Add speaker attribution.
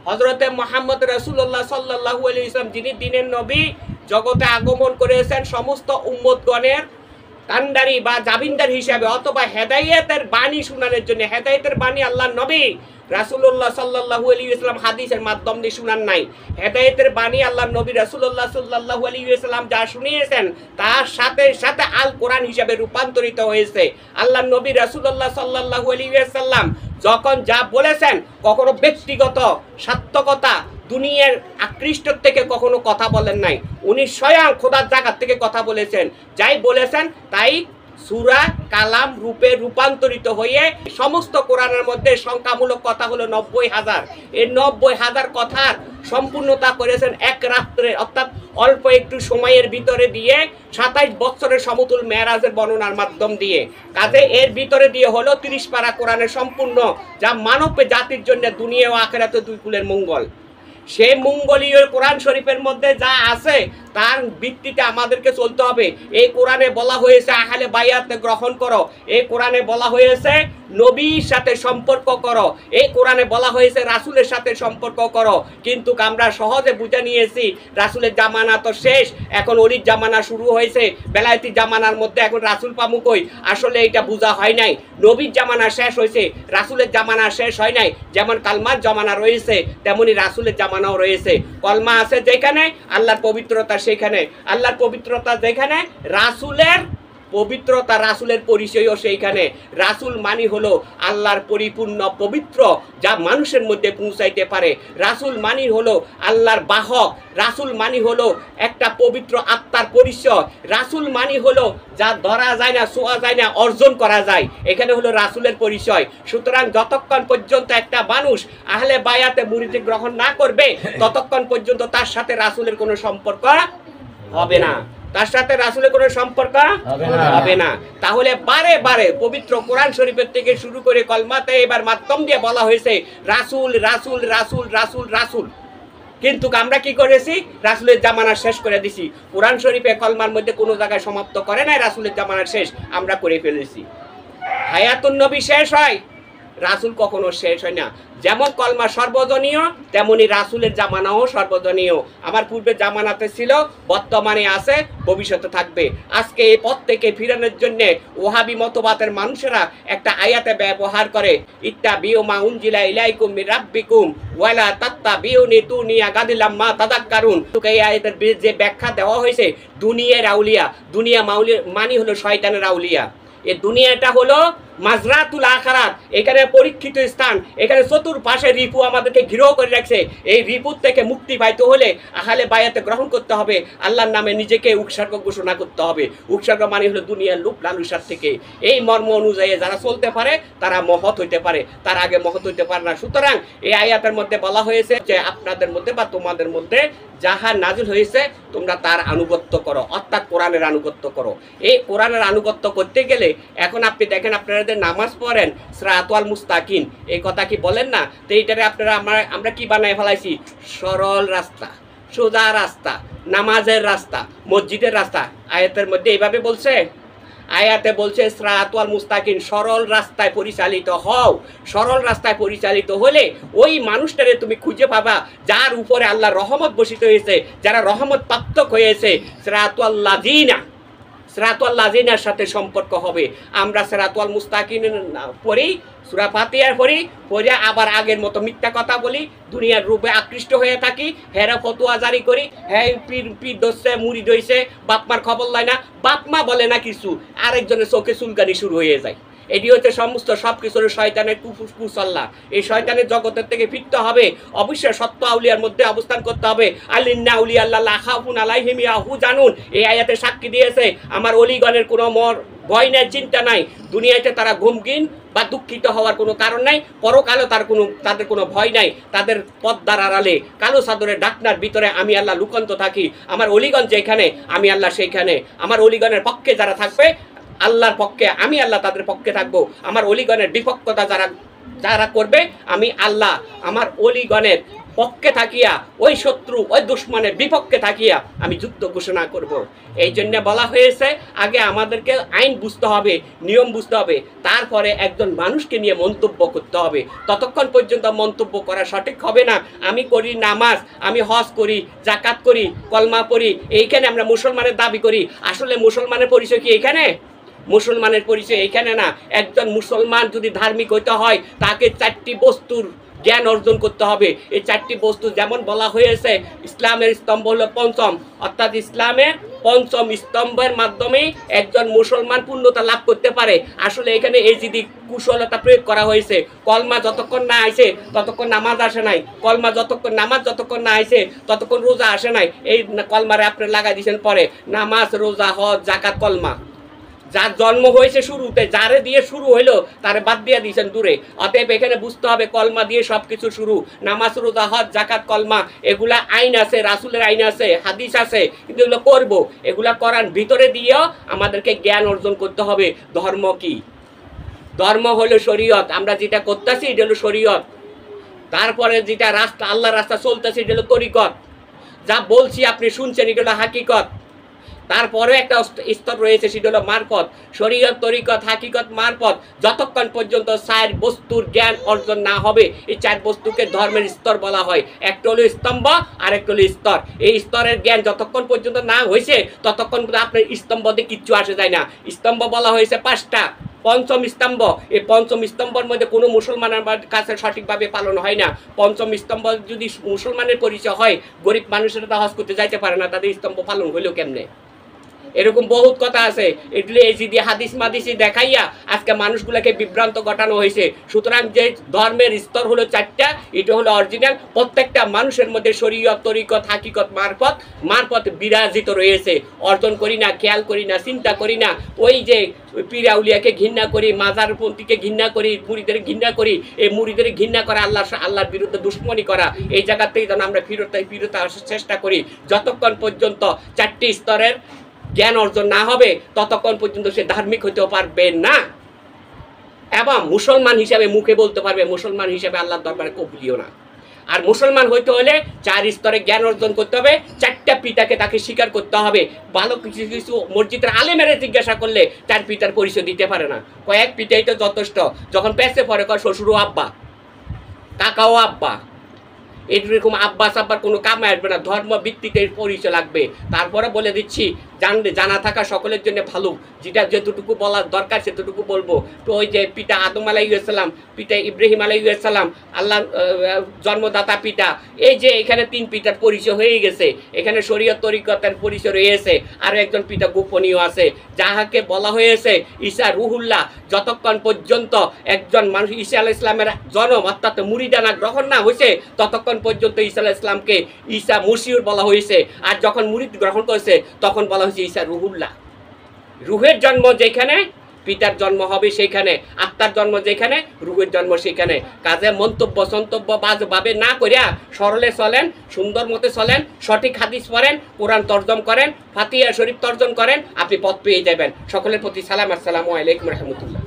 Speaker 1: হযরতে মুহাম্মদ রাসূলুল্লাহ সাল্লাল্লাহু আলাইহি ওয়াসাল্লাম যিনি দিনের নবী, জগতে আগমন করেছেন সমস্ত উম্মতগণের কান্ডারি বা জাবিনদার হিসাবে, অথবা হেদায়েতের বাণী শোনানোর জন্য। হেদায়েতের বাণী আল্লাহর নবী রাসূলুল্লাহ সাল্লাল্লাহু আলাইহি ওয়াসাল্লাম হাদিসের মাধ্যম দিয়ে শুনান নাই। হেদায়েতের বাণী আল্লাহর নবী রাসূলুল্লাহ সাল্লাল্লাহু আলাইহি ওয়াসাল্লাম যা শুনিয়েছেন তার সাথে সাথে আল কোরআন হিসাবে রূপান্তরিত হয়েছে। আল্লাহর নবী রাসূলুল্লাহ সাল্লাল্লাহু আলাইহি ওয়াসাল্লাম যখন যা বলেছেন, কখনো ব্যক্তিগত স্বার্থকতা দুনিয়ার আকৃষ্ট থেকে কখনো কথা বলেন নাই। উনি স্বয়ং খোদার জায়গা থেকে কথা বলেছেন। যাই বলেছেন তাই সূরা কালাম রূপে রূপান্তরিত হয়ে সমস্ত কোরআনের মধ্যে সংখ্যামূলক কথা হলো 90,000। এই 90,000 কথার সম্পূর্ণতা করেছেন এক রাত্রে, অর্থাৎ অল্প একটু সময়ের ভিতরে দিয়ে 27 বছরের সমতুল মেরাজের বর্ণনার মাধ্যম দিয়ে। কাজে এর ভিতরে দিয়ে হলো 30 পারা কোরআনের সম্পূর্ণ, যা মানব জাতির জন্য দুনিয়া ও আখিরাতে দুই কুলের মঙ্গল। সেই মঙ্গলীয় কোরআন শরীফের মধ্যে যা আছে তার ভিত্তিতে আমাদেরকে চলতে হবে। এই কোরআনে বলা হয়েছে আহলে বায়াত গ্রহণ করো, এই কোরআনে বলা হয়েছে নবীর সাথে সম্পর্ক করো, এই কোরআনে বলা হয়েছে রাসূলের সাথে সম্পর্ক করো। কিন্তু আমরা সহজে বুঝে নিয়েছি রাসূলের জামানা তো শেষ, এখন অলির জামানা শুরু হয়েছে, বেলায়েতি জামানার মধ্যে এখন রাসূল পামু কই। আসলে এটা বোঝা হয় নাই। নবীর জামানা শেষ হয়েছে, রাসূলের জামানা শেষ হয় নাই। যেমন কালমার জামানা রয়েছে তেমনি রাসূলের জামানাও রয়েছে। কলমা আছে যেখানে, আল্লাহর পবিত্রতা সেখানে, আল্লাহর পবিত্রতা যেখানে, রাসূলের পবিত্রতা, রাসূলের পরিচয়ও সেইখানে। রাসূল মানি হলো আল্লাহর পরিপূর্ণ পবিত্র, যা মানুষের মধ্যে পৌঁছাইতে পারে। রাসূল মানি হলো আল্লাহর বাহক। রাসূল মানি হলো একটা পবিত্র আত্মার পরিচয়। রাসূল মানি হলো যা ধরা যায় না, ছোঁয়া যায় না, অর্জন করা যায়। এখানে হলো রাসূলের পরিচয়। সুতরাং যতক্ষণ পর্যন্ত একটা মানুষ আহলে বায়াতে মুরিদি গ্রহণ না করবে, ততক্ষণ পর্যন্ত তার সাথে রাসূলের কোনো সম্পর্ক হবে না, তার সাথে রাসূলের কোনো সম্পর্ক হবে না। তাহলে বারে বারে পবিত্র কোরআন শরীফের থেকে শুরু করে কলমাতে এবার মাধ্যম দিয়ে বলা হয়েছে রাসূল রাসূল রাসূল রাসূল রাসূল। কিন্তু আমরা কি করেছি? রাসূলের জামানা শেষ করে দিছি। কোরআন শরীফে কলমার মধ্যে কোনো জায়গায় সমাপ্ত করে নাই রাসূলের জামানা শেষ, আমরা করে ফেলেছি। হায়াতুন নবী শেষ হয়, রাসূল কখনো শেষ হয় না। যেমন কলমা সর্বজনীয় তেমনি রাসূলের জামানাও সর্বজনীয়। আমার পূর্বে জামানাতে ছিল, বর্তমানে আছে, ভবিষ্যতে থাকবে। আজকে এই পথ থেকে ফিরানোর জন্য ওহাবি মতবাদের মানুষেরা একটা আয়াতে ব্যবহার করে, ইত্তাবিউ মা উনজিলা ইলাইকুম মির রাব্বিকুম ওয়ালা তাত্তাবিউনি তুনিয়া গাদিলাম মা তাদাক্কারুন। এই আয়াতের যে ব্যাখ্যা দেওয়া হয়েছে, দুনিয়ার আউলিয়া, দুনিয়া মানি হলো শয়তানের আউলিয়া। এই দুনিয়াটা হলো মাজরাতুল আখিরাত, এখানে পরীক্ষিত স্থান, এখানে চতুর্পাশে রিপু আমাদেরকে ঘিরেও করে রাখছে। এই রিপুর থেকে মুক্তি পাইতে হলে আহলে বায়াতে গ্রহণ করতে হবে, আল্লাহর নামে নিজেকে উৎসর্গ ঘোষণা করতে হবে। উৎসর্গ মানে হলো দুনিয়ার লোভ লালসার থেকে। এই মর্ম অনুযায়ী যারা চলতে পারে তারা মহৎ হইতে পারে, তার আগে মহৎ হইতে পারে না। সুতরাং এই আয়াতের মধ্যে বলা হয়েছে যে আপনাদের মধ্যে বা তোমাদের মধ্যে যাহা নাজিল হয়েছে তোমরা তার আনুগত্য করো, অর্থাৎ কোরআনের আনুগত্য করো। এই কোরআনের আনুগত্য করতে গেলে এখন আপনি দেখেন, আপনারা নামাজ পড়েন সিরাতুল মুস্তাকিম, এই কথা কি বলেন না? তো এইটারে আপনারা আমরা কি বানায় ফেলাইছি? সরল রাস্তা, সোজা রাস্তা, নামাজের রাস্তা, মসজিদের রাস্তা। আয়াতের মধ্যে এইভাবে বলছে, আয়াতে বলছে সিরাতুল মুস্তাকিম, সরল রাস্তায় পরিচালিত হও। সরল রাস্তায় পরিচালিত হলে ওই মানুষটারে তুমি খুঁজে পাবা যার উপরে আল্লাহর রহমত বর্ষিত হয়েছে, যারা রহমত প্রাপ্ত হয়েছে। সিরাতুল লাযিনা, সিরাতুল লাযিনার সাথে সম্পর্ক হবে। আমরা সিরাতুল মুস্তাকিম পড়ি, সূরা ফাতিহার পড়ি, পড়ে আবার আগের মতো মিথ্যা কথা বলি, দুনিয়ার রূপে আকৃষ্ট হয়ে থাকি, হেরা ফতোয়া জারি করি, হ্যাঁ পীর দোষে মুরিদ হইছে, বাপমার খবর লয় না, বাপমা বলে না কিছু, আরেকজনের চোখে চুলকানি শুরু হয়ে যায়। এটি হচ্ছে সমস্ত সব কিছুর শয়তানের কুফুসল্লা। এই শয়তানের জগতের থেকে ফিরতে হবে, অবশ্যই সত্য আউলিয়ার মধ্যে অবস্থান করতে হবে। আলিন্না আউলিয়া আল্লাহ লা খাউফুন আলাইহিম ইয়াহজানুন, এই আয়াতে সাক্ষী দিয়েছে আমার অলিগণের কোনো ভয় নাই, চিন্তা নাই। দুনিয়াতে তারা ঘুমগিন বা দুঃখিত হওয়ার কোনো কারণ নাই, পরকালে তাদের কোনো ভয় নাই। তাদের পদ্মার আড়ালে কালো চাদরের ডাকনার ভিতরে আমি আল্লাহ লুকান্ত থাকি। আমার অলিগণ যেখানে আমি আল্লাহ সেইখানে। আমার অলিগণের পক্ষে যারা থাকবে আল্লাহর পক্ষে, আমি আল্লাহ তাদের পক্ষে থাকবো। আমার অলিগণের বিপক্ষতা যারা যারা করবে আমি আল্লাহ আমার অলিগণের পক্ষে থাকিয়া ওই শত্রু ওই দুশ্মনের বিপক্ষে থাকিয়া আমি যুদ্ধ ঘোষণা করব। এই জন্য বলা হয়েছে আগে আমাদেরকে আইন বুঝতে হবে, নিয়ম বুঝতে হবে, তারপরে একজন মানুষকে নিয়ে মন্তব্য করতে হবে। ততক্ষণ পর্যন্ত মন্তব্য করা সঠিক হবে না। আমি করি নামাজ, আমি হজ করি, জাকাত করি, কলমা পড়ি, এইখানে আমরা মুসলমানের দাবি করি। আসলে মুসলমানের পরিচয় কি এখানে? মুসলমানের পরিচয় এখানে না। একজন মুসলমান যদি ধার্মিক হইতে হয় তাকে 4টি বস্তুর জ্ঞান অর্জন করতে হবে। এই 4টি বস্তু যেমন বলা হয়েছে, ইসলামের স্তম্ভ হলো পঞ্চম, অর্থাৎ ইসলামের পঞ্চম স্তম্ভের মাধ্যমে একজন মুসলমান পূর্ণতা লাভ করতে পারে। আসলে এখানে এই যদি কুশলতা প্রয়োগ করা হয়েছে, কলমা যতক্ষণ না আসে ততক্ষণ নামাজ আসে নাই, কলমা নামাজ যতক্ষণ না আসে ততক্ষণ রোজা আসে নাই। এই কলমারে আপনি লাগাই দিয়েছেন পরে নামাজ, রোজা, হজ, জাকাত, কলমা। যার জন্ম হয়েছে শুরুতে, যারে দিয়ে শুরু হইলো তারে বাদ দিয়ে দিয়েছেন দূরে। অতএব এখানে বুঝতে হবে কলমা দিয়ে সবকিছু শুরু। নামাজ, রোজা, হজ, জাকাত, কলমা, এগুলা আইন আছে, রাসূলের আইন আছে, হাদিস আছে, কিন্তু এগুলো করবো। এগুলা করার ভিতরে দিয়েও আমাদেরকে জ্ঞান অর্জন করতে হবে। ধর্ম কি? ধর্ম হলো শরীয়ত। আমরা যেটা করতেছি এটা হলো শরীয়ত। তারপরে যেটা রাস্তা, আল্লাহর রাস্তা চলতেছে এটা হলো তরিকত। যা বলছি আপনি শুনছেন এটা হলো হাকিকত। তারপরে একটা স্তর রয়েছে, সেটা হলো মারফত। শরীয়ত, তরিকত, হাকিকত, মারফত। যতক্ষণ পর্যন্ত 4 বস্তুর জ্ঞান অর্জন না হবে, এই 4 বস্তুকে ধর্মের স্তর বলা হয়। একটা হলো স্তম্ভ, আর একটা হলো স্তর। এই স্তরের জ্ঞান যতক্ষণ পর্যন্ত না হয়েছে ততক্ষণ আপনার স্তম্ভতে কিচ্ছু আসে যায় না। স্তম্ভ বলা হয়েছে 5টা। পঞ্চম স্তম্ভ, এই পঞ্চম স্তম্ভের মধ্যে কোনো মুসলমানের কাছে সঠিকভাবে পালন হয় না। পঞ্চম স্তম্ভ যদি মুসলমানের পরিচয় হয়, গরিব মানুষেরা তো হজ করতে যাইতে পারে না, তাদের স্তম্ভ পালন হইল কেমনে? এরকম বহুত কথা আছে। এগুলো এই যদি হাদিস মাদিসি দেখাইয়া আজকে মানুষগুলোকে বিভ্রান্ত ঘটানো হয়েছে। সুতরাং যে ধর্মের স্তর হলো 4টা, এটা হলো অরিজিনাল। প্রত্যেকটা মানুষের মধ্যে শরীয়ত, তরিকত, হাকিকত, মারফত বিরাজিত রয়েছে। অর্জন করি না, খেয়াল করি না, চিন্তা করি না। ওই যে পীরাউলিয়াকে ঘৃণা করি, মাজারপন্থীকে ঘৃণা করি, মুরিদের ঘৃণা করি। এই মুরিদের ঘৃণা করা আল্লাহর বিরুদ্ধে দুশ্মনী করা। এই জায়গা থেকে যেন আমরা ফিরতে আসার চেষ্টা করি। যতক্ষণ পর্যন্ত 4টি স্তরের জ্ঞান অর্জন না হবে ততক্ষণ পর্যন্ত সে ধার্মিক হইতেও পারবে না, এবং মুসলমান হিসাবে মুখে বলতে পারবে, মুসলমান হিসাবে আল্লাহর দরবারে কবুলিও না। আর মুসলমান হইতে হলে 4 স্তরে জ্ঞান অর্জন করতে হবে, 4টা পিতাকে তাকে স্বীকার করতে হবে। ভালো কিছু কিছু মসজিদের আলেমেরা জিজ্ঞাসা করলে 4 পিতার পরিচয় দিতে পারে না। কয়েক পিতাই তো যথেষ্ট। যখন পেছে পরে কয় শ্বশুরও আব্বা, কাকাও আব্বা। এরকম আব্বাস আব্বার কোনো কামে আসবে না। ধর্ম ভিত্তিতে পরিচয় লাগবে। তারপরে বলে দিচ্ছি, জানা থাকা সকলের জন্য ভালো। যেটা যতটুকু বলার দরকার সেতটুকু বলবো। তো ওই যে পিতা আদম আলাইহিসসালাম, পিতা ইব্রাহিম আলাইহিসসালাম, আল্লাহ জন্মদাতা পিতা, এই যে এখানে 3 পিতার পরিচয় হয়ে গেছে। এখানে শরীয়ত, তরিকতের পরিচয় রয়েছে। আরও একজন পিতা গোপনীয় আছে, যাহাকে বলা হয়েছে ঈসা রুহুল্লাহ। যতক্ষণ পর্যন্ত একজন মানুষ ঈসা আলাইহিস সালামের জন্ম অর্থাৎ মুরিদানা গ্রহণ না হয়েছে ততক্ষণ পর্যন্ত ঈসা আলাইহিস সালামকে ঈসা মসিহ বলা হয়েছে। আর যখন মুরিদ গ্রহণ করেছে তখন বলা হয়েছে ঈসা রুহুল্লাহ। রুহের জন্ম যেখানে, পিতার জন্ম হবে সেখানে। আত্মার জন্ম যেখানে, রুহের জন্ম সেখানে। কাজে মন্তব্য সন্তব্য বাজভাবে না করিয়া সরলে চলেন, সুন্দর মতে চলেন, সঠিক হাদিস পড়েন, কোরআন তর্জম করেন, ফাতিহা শরীফ তর্জম করেন, আপনি পথ পেয়ে যাবেন। সকলের প্রতি সালাম। আসসালামু আলাইকুম রহমতুল্লাহ।